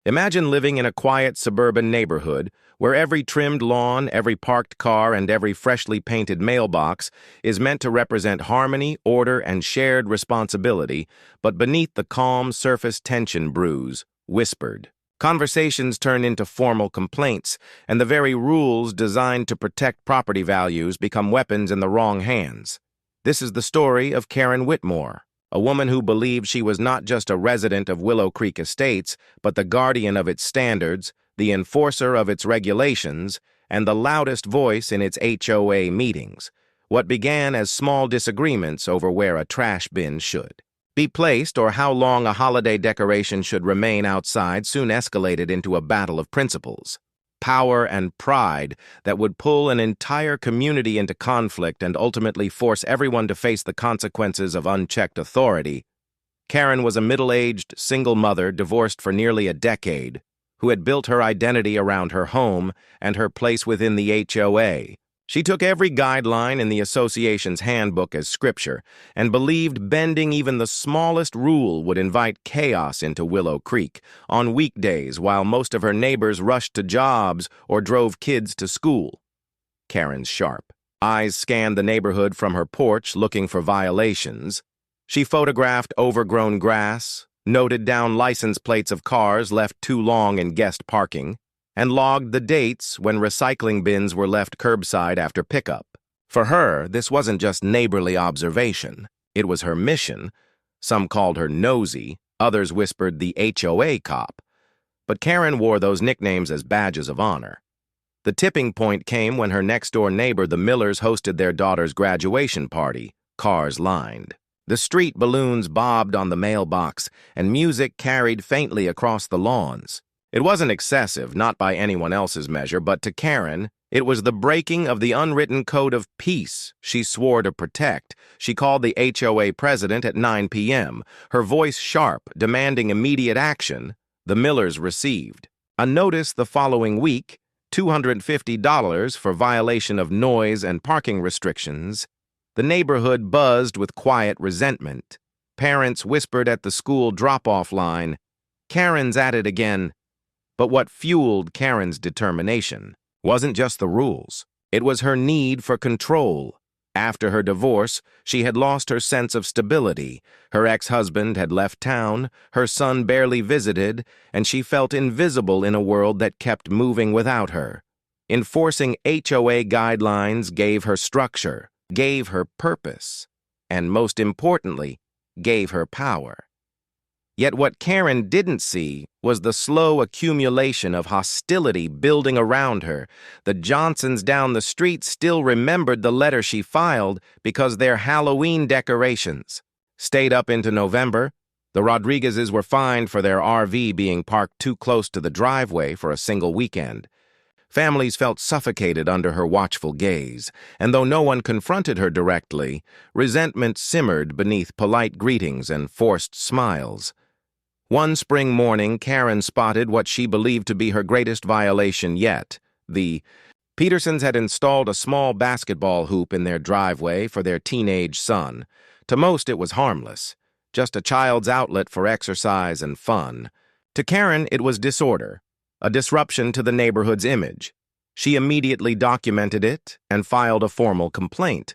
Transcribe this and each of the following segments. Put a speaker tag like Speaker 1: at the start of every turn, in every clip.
Speaker 1: Imagine living in a quiet suburban neighborhood where every trimmed lawn, every parked car, and every freshly painted mailbox is meant to represent harmony, order, and shared responsibility, but beneath the calm surface tension brews, whispered. Conversations turn into formal complaints, and the very rules designed to protect property values become weapons in the wrong hands. This is the story of Karen Whitmore, a woman who believed she was not just a resident of Willow Creek Estates, but the guardian of its standards, the enforcer of its regulations, and the loudest voice in its HOA meetings. What began as small disagreements over where a trash bin should be placed or how long a holiday decoration should remain outside soon escalated into a battle of principles, power, and pride that would pull an entire community into conflict and ultimately force everyone to face the consequences of unchecked authority. Karen was a middle-aged, single mother divorced for nearly a decade, who had built her identity around her home and her place within the HOA. She took every guideline in the association's handbook as scripture and believed bending even the smallest rule would invite chaos into Willow Creek on weekdays while most of her neighbors rushed to jobs or drove kids to school. Karen's sharp eyes scanned the neighborhood from her porch looking for violations. She photographed overgrown grass, noted down license plates of cars left too long in guest parking, and logged the dates when recycling bins were left curbside after pickup. For her, this wasn't just neighborly observation. It was her mission. Some called her nosy, others whispered the HOA cop. But Karen wore those nicknames as badges of honor. The tipping point came when her next-door neighbor, the Millers, hosted their daughter's graduation party, cars lined. The street balloons bobbed on the mailbox, and music carried faintly across the lawns. It wasn't excessive, not by anyone else's measure, but to Karen, it was the breaking of the unwritten code of peace she swore to protect. She called the HOA president at 9 p.m., her voice sharp, demanding immediate action. The Millers received a notice the following week, $250 for violation of noise and parking restrictions. The neighborhood buzzed with quiet resentment. Parents whispered at the school drop-off line, "Karen's at it again." But what fueled Karen's determination wasn't just the rules. It was her need for control. After her divorce, she had lost her sense of stability. Her ex-husband had left town, her son barely visited, and she felt invisible in a world that kept moving without her. Enforcing HOA guidelines gave her structure, gave her purpose, and most importantly, gave her power. Yet what Karen didn't see was the slow accumulation of hostility building around her. The Johnsons down the street still remembered the letter she filed because their Halloween decorations stayed up into November. The Rodriguezes were fined for their RV being parked too close to the driveway for a single weekend. Families felt suffocated under her watchful gaze, and though no one confronted her directly, resentment simmered beneath polite greetings and forced smiles. One spring morning, Karen spotted what she believed to be her greatest violation yet. The Petersons had installed a small basketball hoop in their driveway for their teenage son. To most, it was harmless, just a child's outlet for exercise and fun. To Karen, it was disorder, a disruption to the neighborhood's image. She immediately documented it and filed a formal complaint.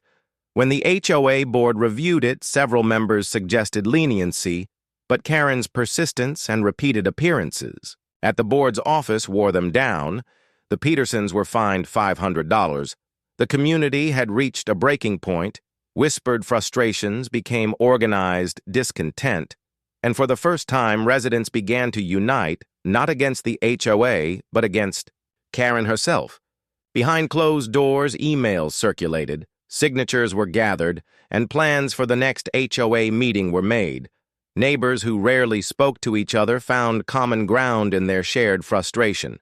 Speaker 1: When the HOA board reviewed it, several members suggested leniency, but Karen's persistence and repeated appearances at the board's office wore them down. The Petersons were fined $500. The community had reached a breaking point. Whispered frustrations became organized discontent, and for the first time, residents began to unite, not against the HOA, but against Karen herself. Behind closed doors, emails circulated, signatures were gathered, and plans for the next HOA meeting were made. Neighbors who rarely spoke to each other found common ground in their shared frustration.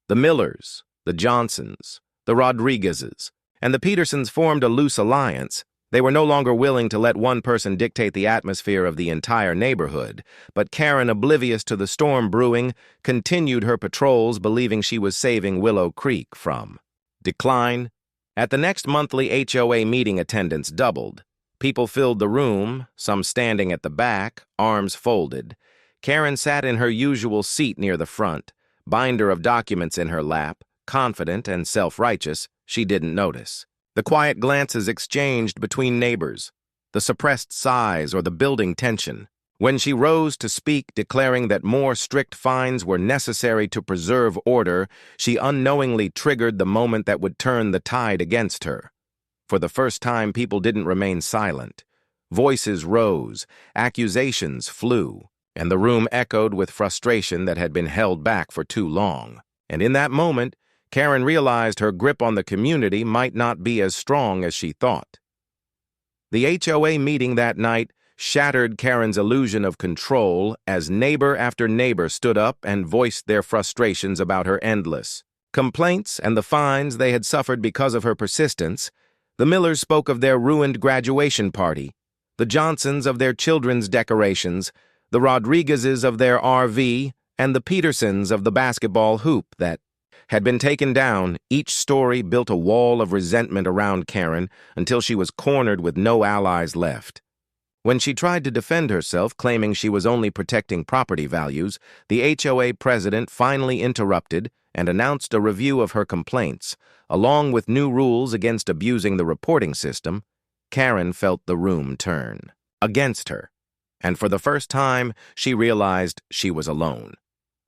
Speaker 1: The Millers, the Johnsons, the Rodriguezes, and the Petersons formed a loose alliance. They were no longer willing to let one person dictate the atmosphere of the entire neighborhood, but Karen, oblivious to the storm brewing, continued her patrols, believing she was saving Willow Creek from decline. At the next monthly HOA meeting, attendance doubled. People filled the room, some standing at the back, arms folded. Karen sat in her usual seat near the front, binder of documents in her lap, confident and self-righteous. She didn't notice the quiet glances exchanged between neighbors, the suppressed sighs or the building tension. When she rose to speak, declaring that more strict fines were necessary to preserve order, she unknowingly triggered the moment that would turn the tide against her. For the first time, people didn't remain silent. Voices rose, accusations flew, and the room echoed with frustration that had been held back for too long. And in that moment, Karen realized her grip on the community might not be as strong as she thought. The HOA meeting that night shattered Karen's illusion of control as neighbor after neighbor stood up and voiced their frustrations about her endless complaints and the fines they had suffered because of her persistence. The Millers spoke of their ruined graduation party, the Johnsons of their children's decorations, the Rodriguezes of their RV, and the Petersons of the basketball hoop that had been taken down. Each story built a wall of resentment around Karen until she was cornered with no allies left. When she tried to defend herself, claiming she was only protecting property values, the HOA president finally interrupted and announced a review of her complaints, along with new rules against abusing the reporting system. Karen felt the room turn against her, and for the first time, she realized she was alone.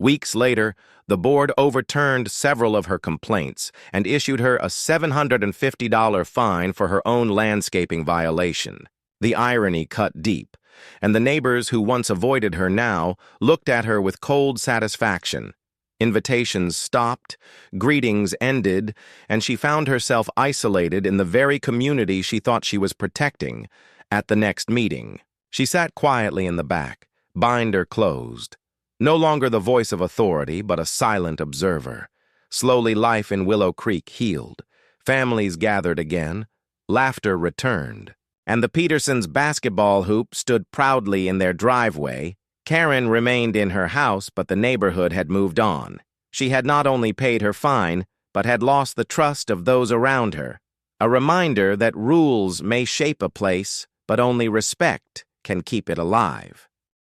Speaker 1: Weeks later, the board overturned several of her complaints and issued her a $750 fine for her own landscaping violation. The irony cut deep, and the neighbors who once avoided her now looked at her with cold satisfaction. Invitations stopped, greetings ended, and she found herself isolated in the very community she thought she was protecting. At the next meeting, she sat quietly in the back, binder closed. No longer the voice of authority, but a silent observer. Slowly, life in Willow Creek healed. Families gathered again. Laughter returned. And the Petersons' basketball hoop stood proudly in their driveway. Karen remained in her house, but the neighborhood had moved on. She had not only paid her fine, but had lost the trust of those around her. A reminder that rules may shape a place, but only respect can keep it alive.